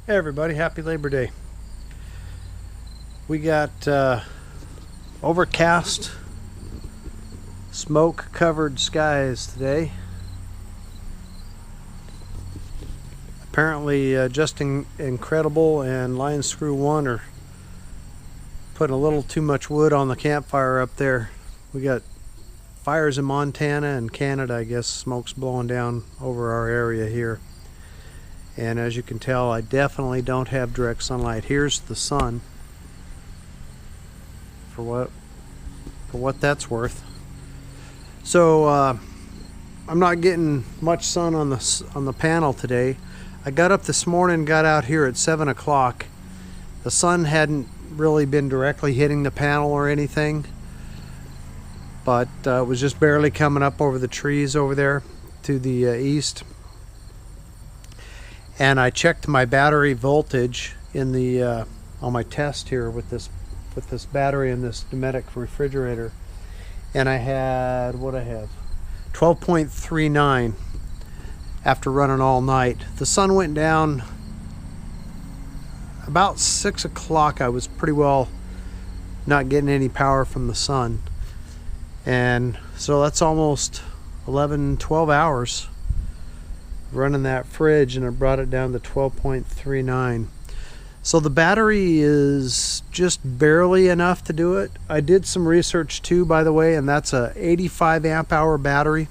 Hey everybody, happy Labor Day. We got overcast, smoke covered skies today. Apparently Justin Incredible and Line Screw 1 are putting a little too much wood on the campfire up there. We got fires in Montana and Canada, I guess. Smoke's blowing down over our area here. And as you can tell, I definitely don't have direct sunlight. Here's the sun, for what that's worth. So I'm not getting much sun on the panel today. I got up this morning, got out here at 7 o'clock. The sun hadn't really been directly hitting the panel or anything, but it was just barely coming up over the trees over there to the east. And I checked my battery voltage in the on my test here with this battery in this Dometic refrigerator, and I had 12.39 after running all night. The sun went down about 6 o'clock. I was pretty well not getting any power from the sun, and so that's almost 11-12 hours running that fridge, and it brought it down to 12.39. So the battery is just barely enough to do it. I did some research too, by the way, and that's a 85 amp hour battery.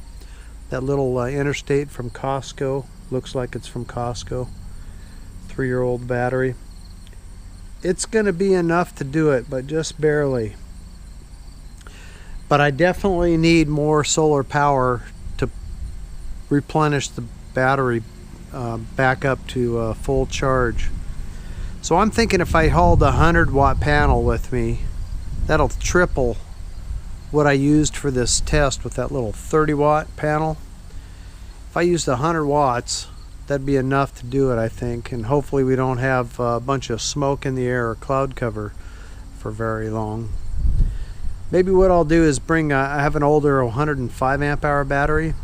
That little Interstate from Costco, looks like it's from Costco, 3-year-old battery. It's going to be enough to do it, but just barely. But I definitely need more solar power to replenish the battery back up to full charge. So I'm thinking if I hauled a 100-watt panel with me, that'll triple what I used for this test with that little 30-watt panel. If I used 100 watts, that'd be enough to do it, I think, and hopefully we don't have a bunch of smoke in the air or cloud cover for very long. Maybe what I'll do is I have an older 105 amp hour battery,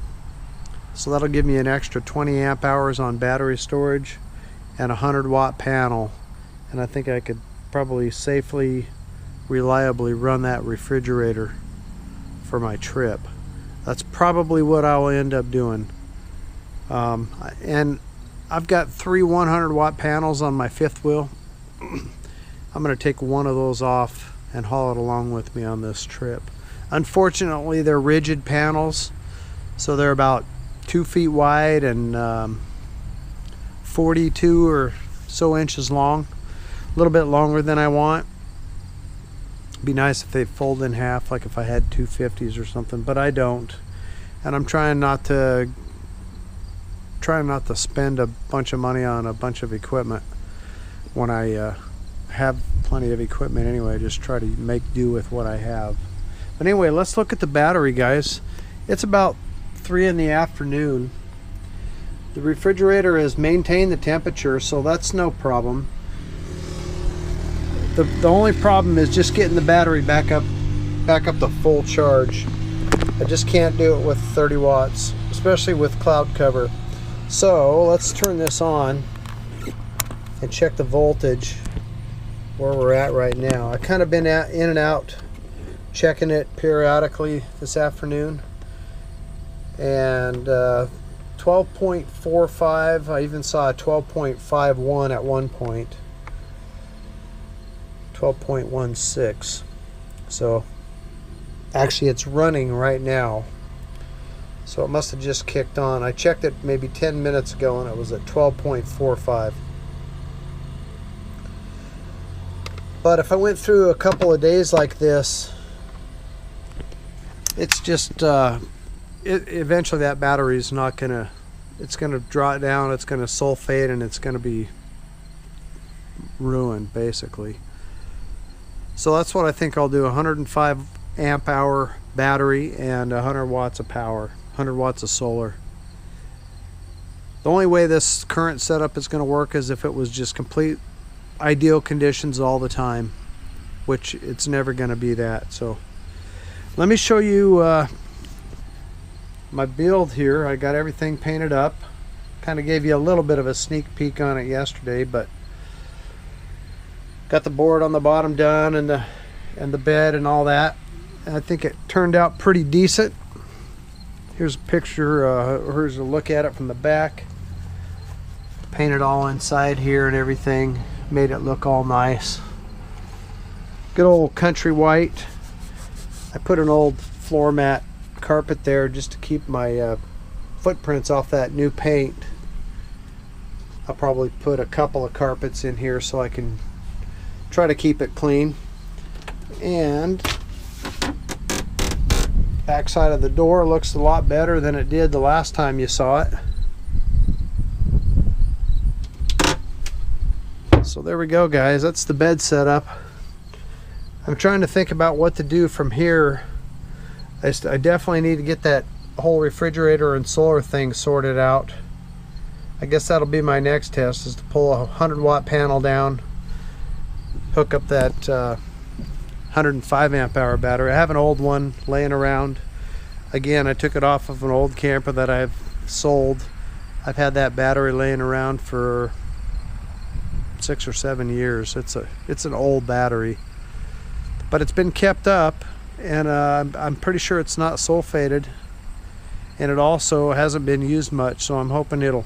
so that'll give me an extra 20 amp hours on battery storage and a 100-watt panel, and I think I could probably safely, reliably run that refrigerator for my trip. That's probably what I'll end up doing. And I've got 3 100-watt panels on my fifth wheel. I'm going to take one of those off and haul it along with me on this trip. Unfortunately, they're rigid panels, so they're about 2 feet wide and 42 or so inches long. A little bit longer than I want. It'd be nice if they fold in half, like if I had 250s or something, but I don't. And I'm trying not to spend a bunch of money on a bunch of equipment when I have plenty of equipment anyway. Just try to make do with what I have. But anyway, let's look at the battery, guys. It's about 3 in the afternoon. The refrigerator has maintained the temperature, so that's no problem. The only problem is just getting the battery back up to full charge. I just can't do it with 30 watts, especially with cloud cover. So let's turn this on and check the voltage where we're at right now. I've kind of been in and out checking it periodically this afternoon, and 12.45. I even saw a 12.51 at one point. 12.16. So actually it's running right now, so it must have just kicked on. I checked it maybe 10 minutes ago and it was at 12.45. But if I went through a couple of days like this, it's just eventually that battery is not gonna, it's gonna draw it down, it's gonna sulfate, and it's gonna be ruined basically. So that's what I think I'll do. 105 amp hour battery and 100 watts of power, 100 watts of solar. The only way this current setup is going to work is if it was just complete ideal conditions all the time, which it's never going to be that. So let me show you my build here. I got everything painted up. Kind of gave you a little bit of a sneak peek on it yesterday, but Got the board on the bottom done and the bed and all that. And I think it turned out pretty decent. Here's a picture, here's a look at it from the back. Painted all inside here and everything. Made it look all nice. Good old country white. I put an old floor mat carpet there just to keep my footprints off that new paint. I'll probably put a couple of carpets in here so I can try to keep it clean. And back side of the door looks a lot better than it did the last time you saw it. So there we go, guys. That's the bed setup. I'm trying to think about what to do from here. I definitely need to get that whole refrigerator and solar thing sorted out. I guess that'll be my next test, is to pull a 100-watt panel down, hook up that 105 amp hour battery. I have an old one laying around. Again, I took it off of an old camper that I've sold. I've had that battery laying around for 6 or 7 years. It's an old battery, but it's been kept up, and I'm pretty sure it's not sulfated, and it also hasn't been used much, so I'm hoping it'll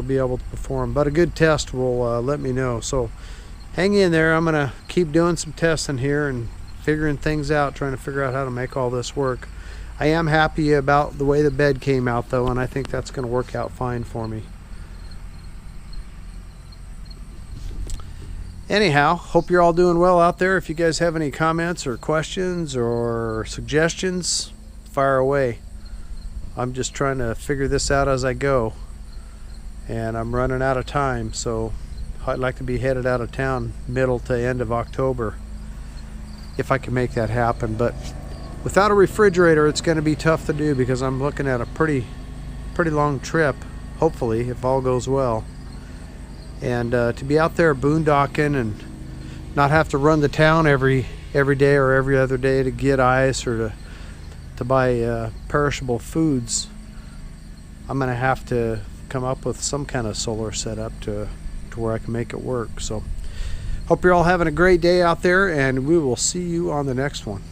be able to perform. But a good test will let me know. So hang in there. I'm gonna keep doing some testing here and figuring things out, trying to figure out how to make all this work. I am happy about the way the bed came out though, and I think that's going to work out fine for me. Anyhow, hope you're all doing well out there. If you guys have any comments or questions or suggestions, fire away. I'm just trying to figure this out as I go, and I'm running out of time, so I'd like to be headed out of town middle to end of October if I can make that happen. But without a refrigerator, it's going to be tough to do, because I'm looking at a pretty long trip, hopefully, if all goes well. And to be out there boondocking and not have to run the town every day or every other day to get ice or to buy perishable foods, I'm going to have to come up with some kind of solar setup to where I can make it work. So hope you're all having a great day out there, and we will see you on the next one.